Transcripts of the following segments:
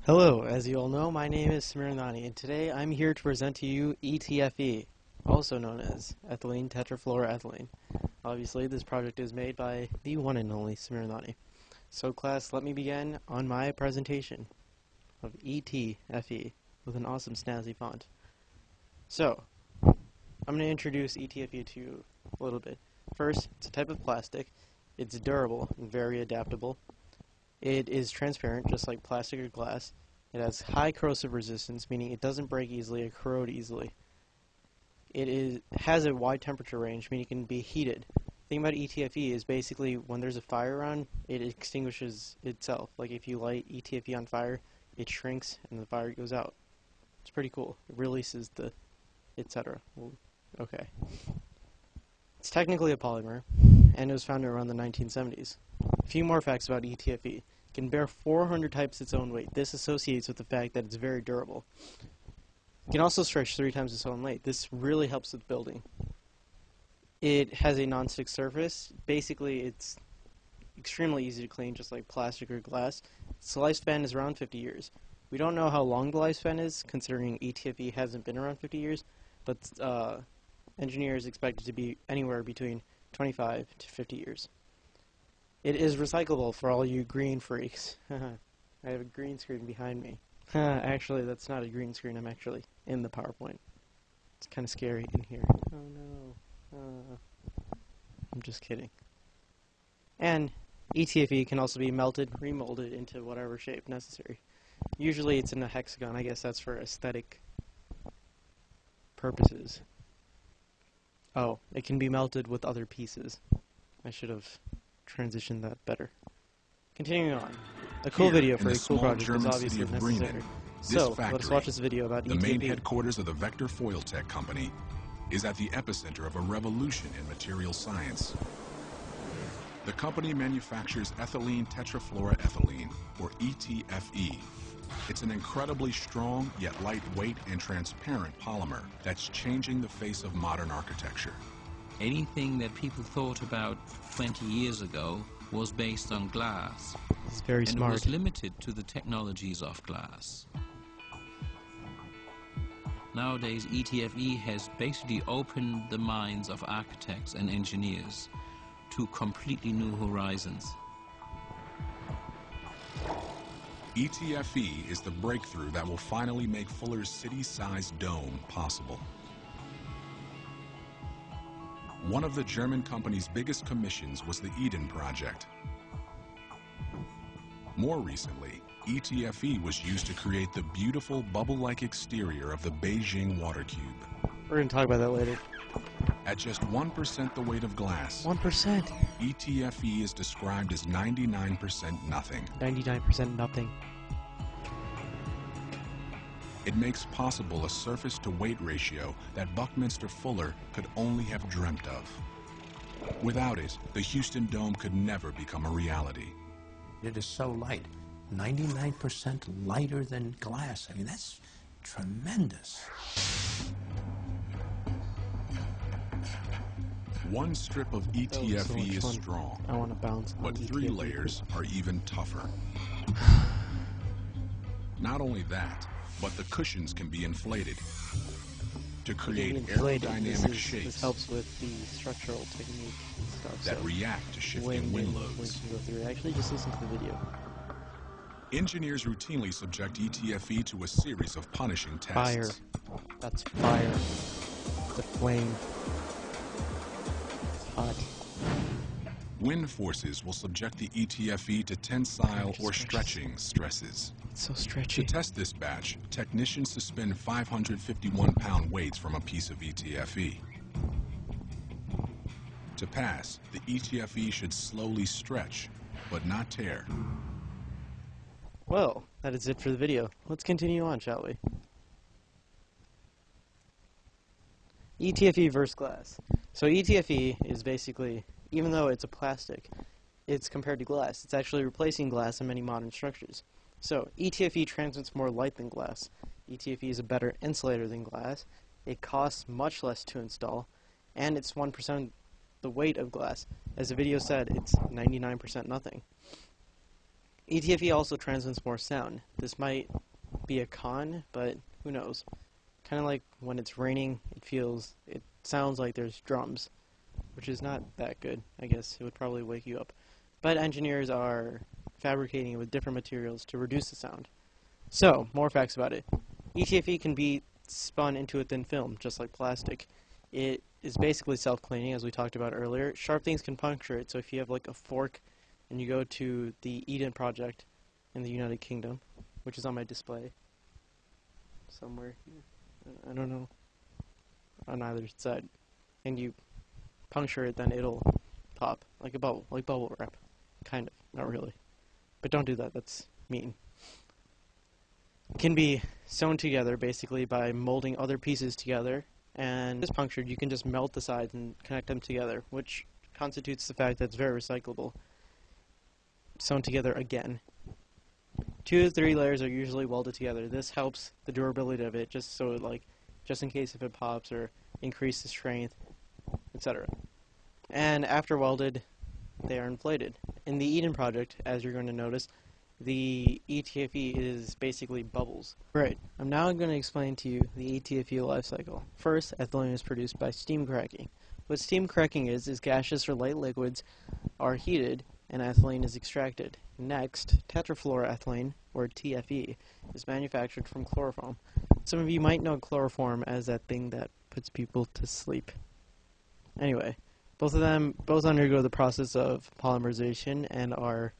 Hello, as you all know, my name is Smirnani, and today I'm here to present to you ETFE, also known as ethylene tetrafluoroethylene. Obviously, this project is made by the one and only Smirnani. So class, let me begin on my presentation of ETFE with an awesome snazzy font. So, I'm going to introduce ETFE to you a little bit. First, it's a type of plastic. It's durable and very adaptable. It is transparent, just like plastic or glass. It has high corrosive resistance, meaning it doesn't break easily or corrode easily. It has a wide temperature range, meaning it can be heated. The thing about ETFE is basically when there's a fire around, it extinguishes itself. Like if you light ETFE on fire, it shrinks and the fire goes out. It's pretty cool. It releases the etc. Okay. It's technically a polymer, and it was founded around the 1970s. A few more facts about ETFE. It can bear 400 types its own weight. This associates with the fact that it's very durable. It can also stretch 3 times its own length. This really helps with building. It has a non-stick surface. Basically, it's extremely easy to clean, just like plastic or glass. Its lifespan is around 50 years. We don't know how long the lifespan is, considering ETFE hasn't been around 50 years, but engineers expect it to be anywhere between 25 to 50 years. It is recyclable for all you green freaks. I have a green screen behind me. Actually, that's not a green screen. I'm actually in the PowerPoint. It's kind of scary in here. Oh no. I'm just kidding. And ETFE can also be melted, remolded into whatever shape necessary. Usually it's in a hexagon. I guess that's for aesthetic purposes. Oh, it can be melted with other pieces. I should have transitioned that better. Continuing on. A cool video for a cool project is obviously necessary. So, let us watch this video about ETFE. The main headquarters of the Vector Foil Tech company is at the epicenter of a revolution in material science. The company manufactures ethylene tetrafluoroethylene, or ETFE. It's an incredibly strong, yet lightweight and transparent polymer that's changing the face of modern architecture. Anything that people thought about 20 years ago was based on glass. It's very smart. And it was limited to the technologies of glass. Nowadays, ETFE has basically opened the minds of architects and engineers to completely new horizons. ETFE is the breakthrough that will finally make Fuller's city-sized dome possible. One of the German company's biggest commissions was the ETFE Project. More recently, ETFE was used to create the beautiful bubble-like exterior of the Beijing water cube. We're going to talk about that later. At just 1% the weight of glass, 1%. ETFE is described as 99% nothing. 99% nothing. It makes possible a surface-to-weight ratio that Buckminster Fuller could only have dreamt of. Without it, the Houston Dome could never become a reality. It is so light, 99% lighter than glass. I mean, that's tremendous. One strip of ETFE is fun. strong, I want to bounce. but 3 layers are even tougher. Not only that, but the cushions can be inflated to create aerodynamic shapes. This helps with the structural technique and stuff. That react to shifting wind loads. Wind can go through. Actually, just listen to the video. Engineers routinely subject ETFE to a series of punishing tests. Fire. That's fire. It's a flame. It's hot. Wind forces will subject the ETFE to tensile or stretching stresses. It's so stretchy. To test this batch, technicians suspend 551-pound weights from a piece of ETFE. To pass, the ETFE should slowly stretch, but not tear. Well, that is it for the video. Let's continue on, shall we? ETFE versus glass. So ETFE is basically, even though it's a plastic, it's compared to glass. It's actually replacing glass in many modern structures. So ETFE transmits more light than glass. ETFE is a better insulator than glass. It costs much less to install, and it's 1% the weight of glass. As the video said, it's 99% nothing. ETFE also transmits more sound. This might be a con, but who knows? Kind of like when it's raining, it sounds like there's drums, which is not that good. I guess it would probably wake you up. But engineers are fabricating it with different materials to reduce the sound. So, more facts about it. ETFE can be spun into a thin film, just like plastic. It is basically self-cleaning, as we talked about earlier. Sharp things can puncture it, so if you have like a fork and you go to the ETFE Project in the United Kingdom, which is on my display somewhere here, I don't know, on either side, and you puncture it, then it'll pop like a bubble, like bubble wrap. Kind of, not really. But don't do that, that's mean. It can be sewn together basically by molding other pieces together, and if it's punctured, you can just melt the sides and connect them together, which constitutes the fact that it's very recyclable. Sewn together again. 2 to 3 layers are usually welded together. This helps the durability of it, just in case if it pops or increases strength, etc. And after welded, they are inflated. In the ETFE Project, as you're going to notice, the ETFE is basically bubbles. Right, I'm now going to explain to you the ETFE life cycle. First, ethylene is produced by steam cracking. What steam cracking is gaseous or light liquids are heated and ethylene is extracted. Next, tetrafluoroethylene, or TFE, is manufactured from chloroform. Some of you might know chloroform as that thing that puts people to sleep. Anyway, both undergo the process of polymerization and are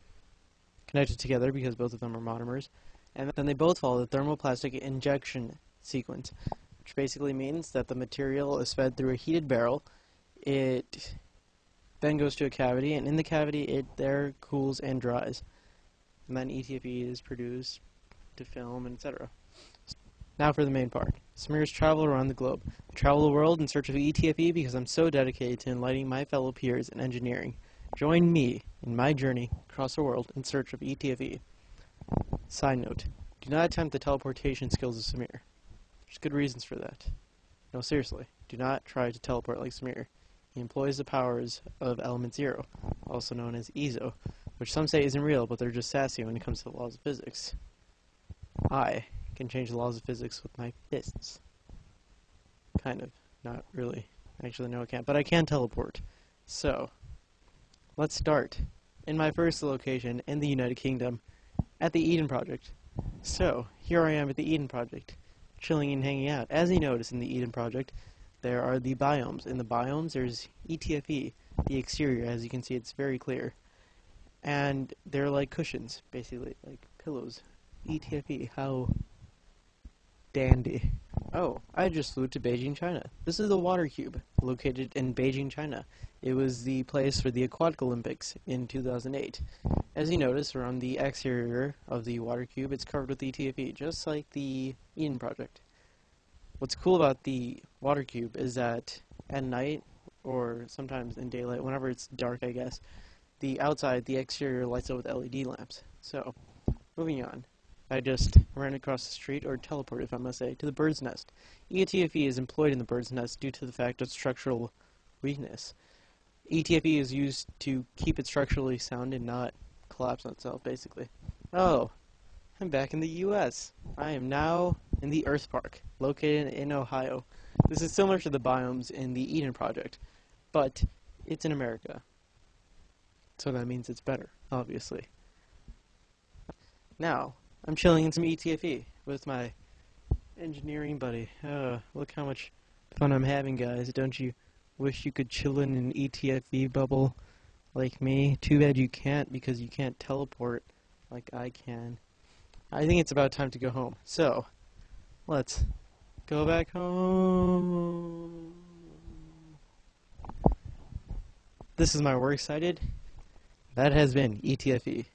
connected together because both of them are monomers. And then they both follow the thermoplastic injection sequence, which basically means that the material is fed through a heated barrel. It then goes to a cavity, and in the cavity it there cools and dries. And then ETFE is produced to film, etc. Now for the main part. Smears travel around the globe. I travel the world in search of ETFE because I'm so dedicated to enlightening my fellow peers in engineering. Join me in my journey across the world in search of ETFE. Side note, do not attempt the teleportation skills of Samir. There's good reasons for that. No, seriously, do not try to teleport like Samir. He employs the powers of Element Zero, also known as EZO, which some say isn't real, but they're just sassy when it comes to the laws of physics. I can change the laws of physics with my fists. Kind of. Not really. Actually, no, I can't. But I can teleport. So, let's start. In my first location in the United Kingdom, at the ETFE Project. So, here I am at the ETFE Project, chilling and hanging out. As you notice in the ETFE Project, there are the biomes. In the biomes, there's ETFE, the exterior. As you can see, it's very clear. And they're like cushions, basically, like pillows. ETFE, how dandy. Oh, I just flew to Beijing, China. This is the Water Cube, located in Beijing, China. It was the place for the Aquatic Olympics in 2008. As you notice, around the exterior of the Water Cube, it's covered with ETFE, just like the ETFE Project. What's cool about the Water Cube is that at night, or sometimes in daylight, whenever it's dark, I guess, the exterior lights up with LED lamps. So, moving on. I just ran across the street, or teleported, if I must say, to the bird's nest. ETFE is employed in the bird's nest due to the fact of structural weakness. ETFE is used to keep it structurally sound and not collapse on itself, basically. Oh, I'm back in the U.S. I am now in the Earth Park, located in Ohio. This is similar to the biomes in the ETFE Project, but it's in America. So that means it's better, obviously. Now, I'm chilling in some ETFE with my engineering buddy. Look how much fun I'm having, guys. Don't you wish you could chill in an ETFE bubble like me? Too bad you can't, because you can't teleport like I can. I think it's about time to go home. So, let's go back home. This is my works cited. That has been ETFE.